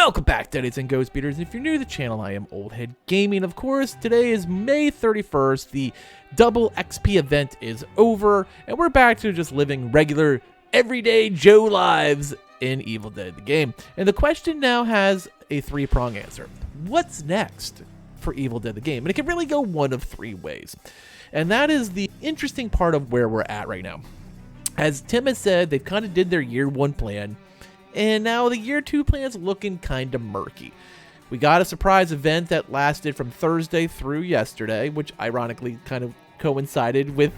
Welcome back, Deadies and Ghost Beaters. If you're new to the channel, I am Old Head Gaming. Of course, today is May 31st. The double XP event is over, and we're back to just living regular, everyday Joe lives in Evil Dead the game. And the question now has a three-prong answer. What's next for Evil Dead the game? And it can really go one of three ways. And that is the interesting part of where we're at right now. As Tim has said, they've kind of did their year one plan, and now the year two plan's looking kind of murky. We got a surprise event that lasted from Thursday through yesterday, which ironically kind of coincided with,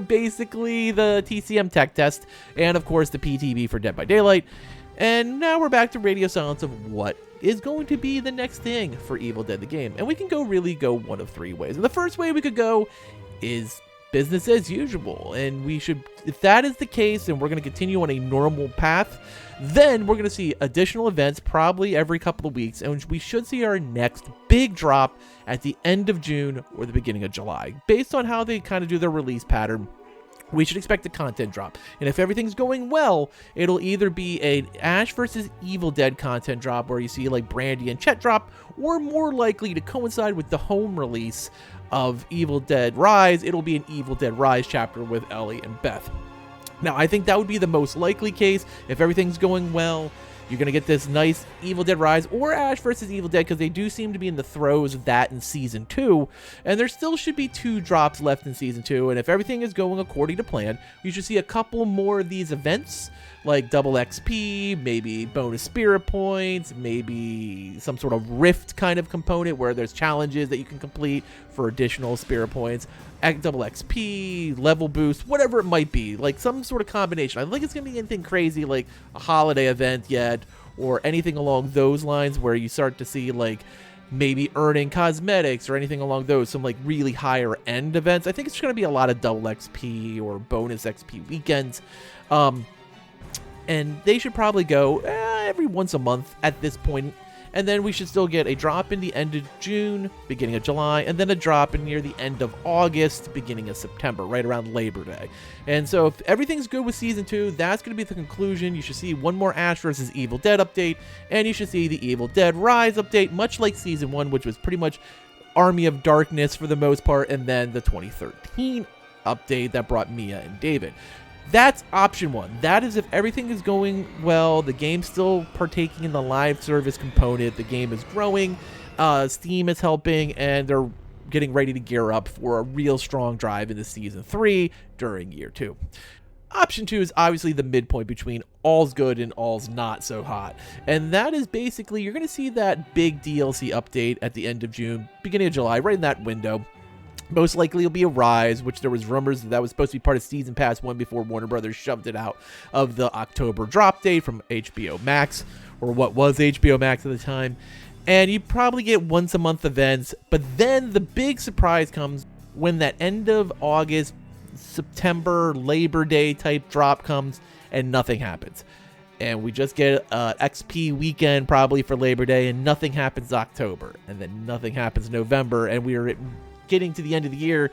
basically the TCM tech test and, of course, the PTB for Dead by Daylight. And now we're back to radio silence of what is going to be the next thing for Evil Dead the game. And we can really go one of three ways. And the first way we could go is business as usual. And we should, if that is the case, and we're going to continue on a normal path, then we're going to see additional events probably every couple of weeks, and we should see our next big drop at the end of June or the beginning of July. Based on how they kind of do their release pattern, we should expect a content drop. And if everything's going well, it'll either be an Ash vs. Evil Dead content drop where you see like Brandy and Chet drop, or more likely to coincide with the home release of Evil Dead Rise, it'll be an Evil Dead Rise chapter with Ellie and Beth. Now, I think that would be the most likely case. If everything's going well, you're going to get this nice Evil Dead Rise or Ash vs. Evil Dead, because they do seem to be in the throes of that in Season 2. And there still should be 2 drops left in Season 2. And if everything is going according to plan, you should see a couple more of these events, like double XP, maybe bonus spirit points, maybe some sort of rift kind of component where there's challenges that you can complete for additional spirit points, double XP, level boost, whatever it might be, like some sort of combination. I don't think it's going to be anything crazy like a holiday event yet, or anything along those lines where you start to see like maybe earning cosmetics or anything along those, some like really higher end events. I think it's going to be a lot of double XP or bonus XP weekends. And they should probably go every once a month at this point. And then we should still get a drop in the end of June, beginning of July, and then a drop in near the end of August, beginning of September, right around Labor Day. And so if everything's good with Season 2, that's going to be the conclusion. You should see one more Ash vs. Evil Dead update, and you should see the Evil Dead Rise update, much like Season 1, which was pretty much Army of Darkness for the most part, and then the 2013 update that brought Mia and David. That's option one. That is if everything is going well, the game's still partaking in the live service component, the game is growing, Steam is helping, and they're getting ready to gear up for a real strong drive into Season 3 during Year 2. Option 2 is obviously the midpoint between all's good and all's not so hot. And that is basically, you're going to see that big DLC update at the end of June, beginning of July, right in that window. Most likely it'll be a Rise, which there was rumors that was supposed to be part of Season Pass 1 before Warner Brothers shoved it out of the October drop date from HBO Max, or what was HBO Max at the time. And you probably get once a month events, but then the big surprise comes when that end of August, September, Labor Day type drop comes and nothing happens. And we just get an XP weekend probably for Labor Day, and nothing happens October, and then nothing happens November, and we are getting to the end of the year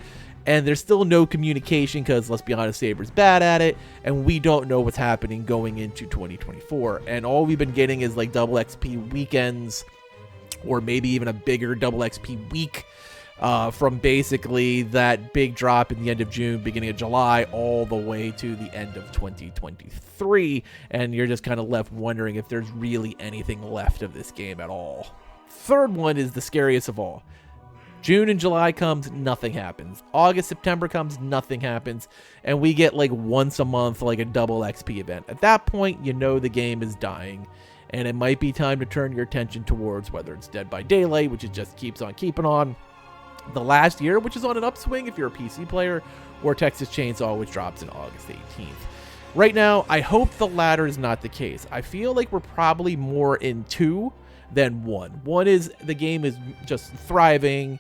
and there's still no communication because, let's be honest, Saber's bad at it, and we don't know what's happening going into 2024. And all we've been getting is like double XP weekends, or maybe even a bigger double XP week from basically that big drop in the end of June, beginning of July, all the way to the end of 2023. And you're just kind of left wondering if there's really anything left of this game at all. Third one is the scariest of all. June and July comes, nothing happens. August, September comes, nothing happens. And we get like once a month, like a double XP event. At that point, you know the game is dying. And it might be time to turn your attention towards whether it's Dead by Daylight, which it just keeps on keeping on. The Last Year, which is on an upswing if you're a PC player. Or Texas Chainsaw, which drops in August 18th. Right now, I hope the latter is not the case. I feel like we're probably more in 2 than 1. 1 is the game is just thriving.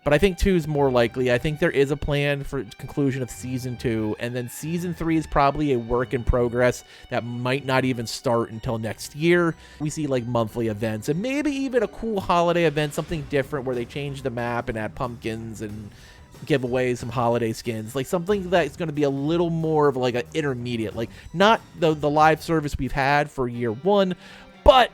But I think 2 is more likely. I think there is a plan for conclusion of Season 2, and then Season 3 is probably a work in progress that might not even start until next year. We see like monthly events, and maybe even a cool holiday event, something different where they change the map and add pumpkins and give away some holiday skins, like something that's going to be a little more of like an intermediate, like not the live service we've had for Year 1, but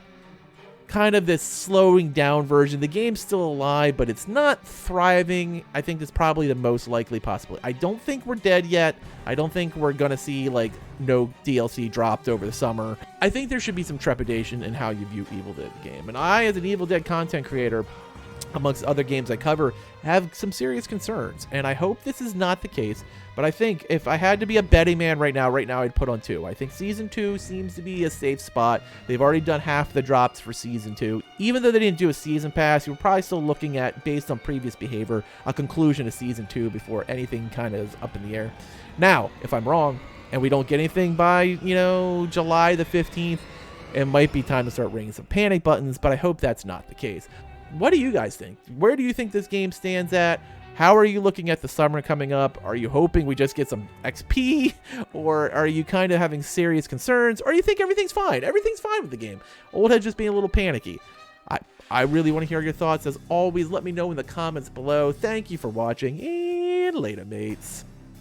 kind of this slowing down version. The game's still alive, but it's not thriving. I think that's probably the most likely possibility. I don't think we're dead yet. I don't think we're going to see, like, no DLC dropped over the summer. I think there should be some trepidation in how you view Evil Dead game. And I, as an Evil Dead content creator, amongst other games I cover, have some serious concerns. And I hope this is not the case. But I think if I had to be a betting man right now I'd put on 2. I think Season 2 seems to be a safe spot. They've already done half the drops for Season 2. Even though they didn't do a Season Pass, you're probably still looking at, based on previous behavior, a conclusion of Season 2 before anything kind of is up in the air. Now, if I'm wrong, and we don't get anything by, July the 15th, it might be time to start ringing some panic buttons, but I hope that's not the case. What do you guys think? Where do you think this game stands at? How are you looking at the summer coming up? Are you hoping we just get some XP? Or are you kind of having serious concerns? Or do you think everything's fine? Everything's fine with the game. Old Head just being a little panicky. I really want to hear your thoughts. As always, let me know in the comments below. Thank you for watching, and later, mates.